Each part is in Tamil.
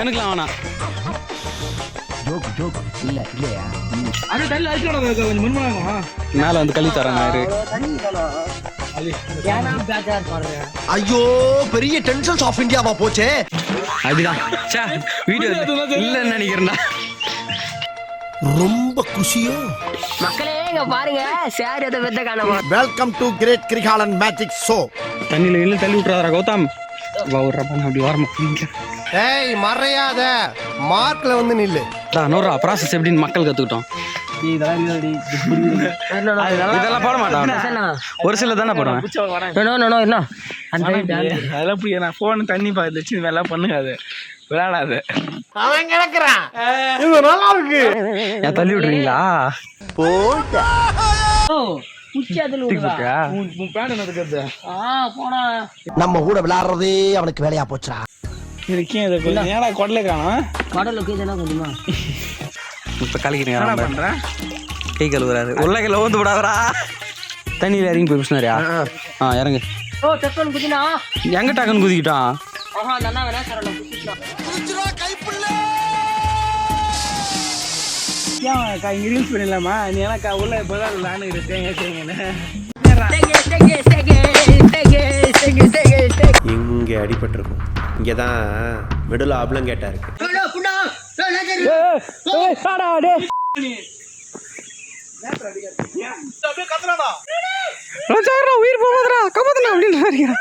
எனக்குலாம் வேணாம். மேல வந்து கழி தரேன். ஐயோ பெரிய டென்ஷன்ஸ் ஆஃப் இந்தியாவா போச்சே. அதுதான் வீடியோ இல்லன்னு நினைக்கிறேன்டா. ரொம்ப குஷியோ மக்களே இங்க பாருங்க சார் எதை வெத்த காணமா. Welcome to great Kirikalan magic show. தண்ணியில இல்ல தள்ளி விட்டுறாதா கௌதம். அப்படி வரமா. ஏய் மறையாத மார்க்ல வந்து நில்லு. நூறா ப்ராசஸ் எப்படின்னு மக்கள் கத்துக்கிட்டோம். இதெல்லாம் போட மாட்டான். ஒரு சில தானே போடுவேன். அதெல்லாம் புரிய நான் போன் தண்ணி பாத்துச்சு இதெல்லாம் பண்ணுகாது விளையாடாது. அவன் கிடக்குறான். இது நல்லா இருக்கு. ஏன் தள்ளி விடுறீங்களா? போடா. நம்ம கூட விளையாடுறதே அவனுக்கு வேலையா போச்சுடா. இருக்கேன் இதை கொஞ்சம் ஏடா கொடலை காணும். இப்ப கலக்கிறீங்க பண்றேன். கை கழுவுறாரு. உருளைக்கில ஊந்து விடாதரா. தண்ணியில இறங்கி போய் பிடிச்சினாரியா? இறங்கு. எங்க டக்குன்னு குதிக்கிட்டான். இங்க ரீல்ஸ் பண்ணிடலாமா? நீ எனக்கு உள்ள இப்பதான் விளையாண்டுக்கிறேன். இங்கே அடிபட்டிருக்கும். இங்கே தான் மிடில் ஆப்லம் கேட்டாரு. உயிர் போகுதுடா கமதுடா அப்படின்னு.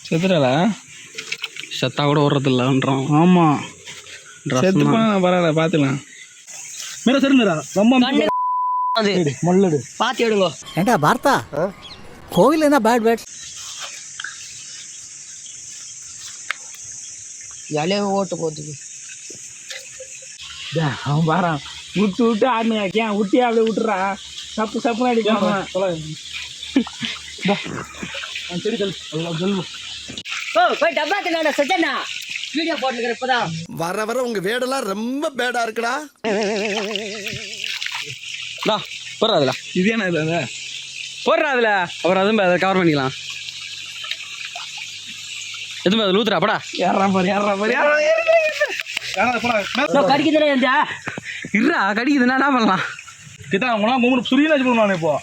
செத்துடா சத்தா கூட ஓடுறது இல்லைன்றான். ஆமா செத்து போனா பரவாயில்ல பாத்துக்கலாம். மேல சரிடா ரொம்ப மல்லடு பாத்து எடுங்க. ஏண்டா பார்த்தா கோவில் என்ன பேட் பேட் இலைய ஓட்டு போகுது. அவன் பாறான் விட்டு விட்டு ஆடுங்க. ஏன் விட்டியா அப்படியே விட்டுறா. சப்பு சப்புன்னு அடிக்கலாம். சரி சொல்லுவோம். போய் டப்பா தின்னா சச்சனா வீடியோ போட்டுக்கிறேன் இப்பதான். வர வர உங்க வேடெல்லாம் ரொம்ப பேடா இருக்குடா. போடுறா அதுல. இது என்ன இது போடுறா அதுல. அப்புறம் அதுவும் அதை கவர் பண்ணிக்கலாம். எதுவும் அது லூத்துறா படா. ஏறா பாரு கடிக்குதுன்னா இருறா கடிக்குதுன்னா என்ன பண்ணலாம்? கிட்ட மூணு சுரியலாச்சு பண்ணுவானே இப்போ.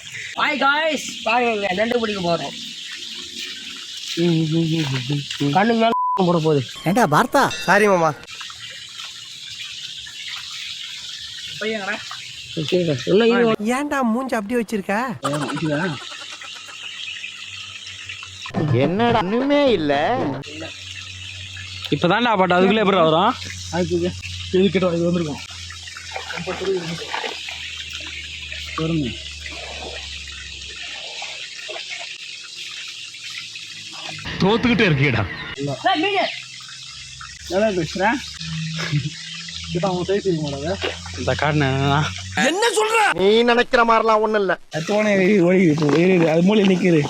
ஹாய் காய்ஸ் பாருங்க நண்டு பிடிக்க போறோம். கண்ணுக்கு மேல போட போகுது. ஏண்டா பார்த்தா சாரி மாமா. ஏன்டா மூஞ்சி அப்படி வச்சிருக்க? என்னடா ஒண்ணுமே இல்ல. இப்பதான்டா பாட்டு அதுக்குள்ளே எப்படி வரும்? இது கிட்ட இது வந்துருக்கும். தோத்துக்கிட்டே இருக்கீடா. பேசுறேன் இந்த காரணம் என்னன்னா என்ன சொல்ற? நீ நினைக்கிற மாதிரிலாம் ஒண்ணும் இல்ல. ஓடிக்குது அது மூலையில் நிக்குது.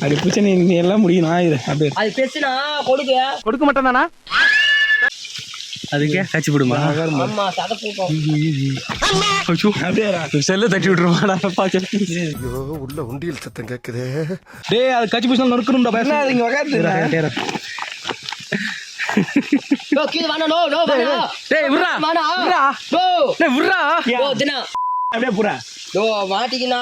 அப்படி பிரச்சனை நீ எல்லாம் முடியும். அப்படியே அது பேசுனா கொடுக்க மாட்டேன் தானா? அதுக்கே கட்சி விடுமா? ஆமா சத போட்டோம். அப்படியே செல்ல தட்டி விட்டுருவாடா. ஐயோ உள்ள உண்டியல் சத்தம் கேக்குது. டேய் அது கட்சி பிடிச்சா நொறுக்கணும்டா. பேச இங்க உட்கார்ந்து கீழ வாடா. நோ வாடா. டேய் விட்றா வாடா. நோ டேய் விட்றா. ஓ தினா அப்படியே புறா. நோ மாட்டிக்கினா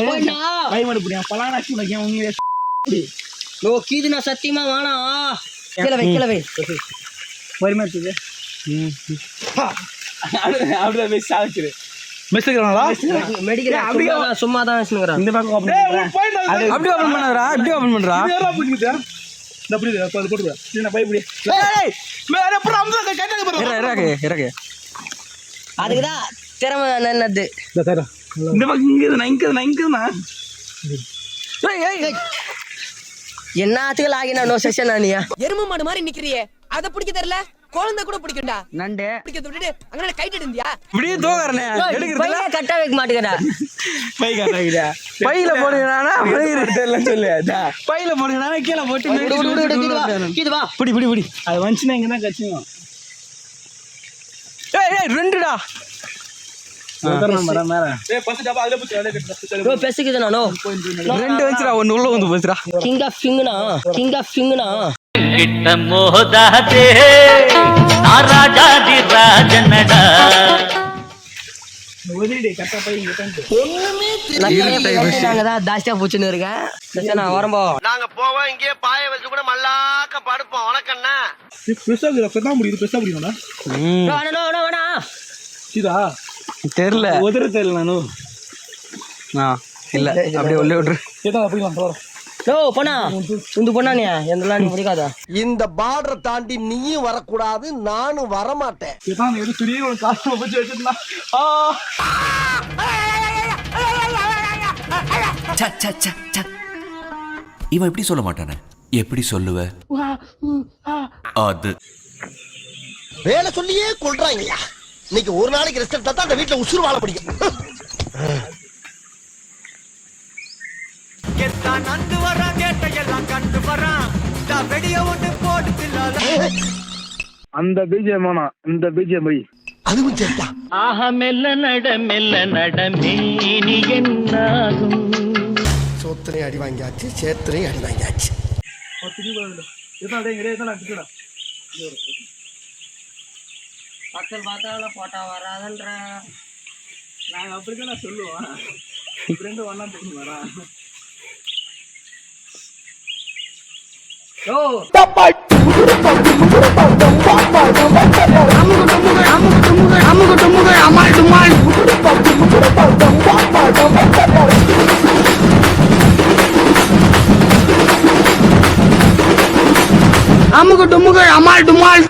போய்னா பயமடு புடியா பலானாச்சி வைக்க உங்க. நோ கீதுனா சத்தியமா வாடா. கீழ வை வருமாத்துது. அப்படியே போய் சாதிச்சிரு. மெஸ்ஸுக்குறாங்களா? மெடிக்கல் அப்படியே சும்மா தான் வச்சுங்கறான். இந்த பக்கம் ஓபன் பண்ணு. அப்படியே ஓபன் பண்ணாதடா. அப்படியே ஓபன் பண்றா. இதெல்லாம் புடிக்குதா? இந்த அப்படி அது போடுடா. நீ பயப்படி. ஏய் மேல புறம் அந்த கைட்டாங்க பாரு. இறக்கு. அதுக்கு தான் திறமை என்னது. இந்த தர. இந்த பக்கம் இங்கதுனா. ஏய் என்னத்துக்கு லாகினா நோ செஷன் ஆனியா. எருமை மாடு மாதிரி நிக்கிறியே அத பிடிக்க தெரியல. குழந்தை கூட பிடிக்கும்டா. நண்டு பிடிக்கிறது விட்டுட்டு அங்க கைட்டு இருந்தியா? இப்படியே தோகறனே எடுக்குறதுல கட்ட வைக்க மாட்டேங்கடா. பை கட்டாயிடா. பையில போடுங்கண்ணா தெரியல சொல்லு அதான். பையில போடுங்கண்ணா கீழே போட்டு இது வா பிடி பிடி பிடி. அது வந்துச்சுன்னா இங்கே தான் கட்சிங்க. ஏய் ரெண்டுடா. மேலே பத்து டப்பா அதில் போச்சு அதில் கட்டு. ப்ரோ பெசுக்குது நானோ ரெண்டு வந்துடா, ஒன்னு உள்ள வந்து போச்சுடா. கிங் ஆஃப் கிங்னா கிட்ட மோதாதே ராஜாதி ராஜனடா. உதவிடே கரெக்டாக போய் இங்கே தான் நாங்க தான் தாஸ்டியா பூச்சுன்னு இருக்கேன். சச்சனா வரம்போ நாங்க போவோம் இங்கே பாய வச்சு கூட மல்லாக்க படுப்போம். வணக்கண்ணா. பெருசாக பெருதான் முடியுது. பெருசாக முடியும்டா வேணா இதா தெரியல. உதற தெரியல நானும். இல்ல அப்படியே உள்ளே விட்டுரு. ஏதா போய்க்கலாம் போகிறோம். ஓ பண்ணா உந்து பண்ணா நீ எந்தெல்லாம் நீ முடிக்காத. இந்த பார்டரை தாண்டி நீயும் வரக்கூடாது, நானும் வரமாட்டேன். ஏதான் எது பெரிய ஒரு காசு வச்சு வச்சிருந்தான். இவன் எப்படி சொல்ல மாட்டானே, எப்படி சொல்லுவ? அது வேலை சொல்லியே கொள்றாங்கய்யா. இன்னைக்கு ஒரு நாளைக்கு ரெஸ்ட் எடுத்தா தான் அந்த வீட்டுல உசுறு வாழ முடியும். அந்த பிஜிஎம் இந்த பிஜிஎம் போய் அதுவும் சரியா. ஆஹா மெல்ல நடமே நீ என்னாகும். சோத்திரையும் அடி வாங்கியாச்சு, சேத்திரையும் அடி வாங்கியாச்சு. பக்கத்தில் பார்த்தா போட்டா வராதன்ற நாங்கள் அப்படிதான் நான் சொல்லுவோம். ஃப்ரெண்டு ஒன்றா தெரியும் வரா. அமுகு டுமுகு அமால் டுமால்.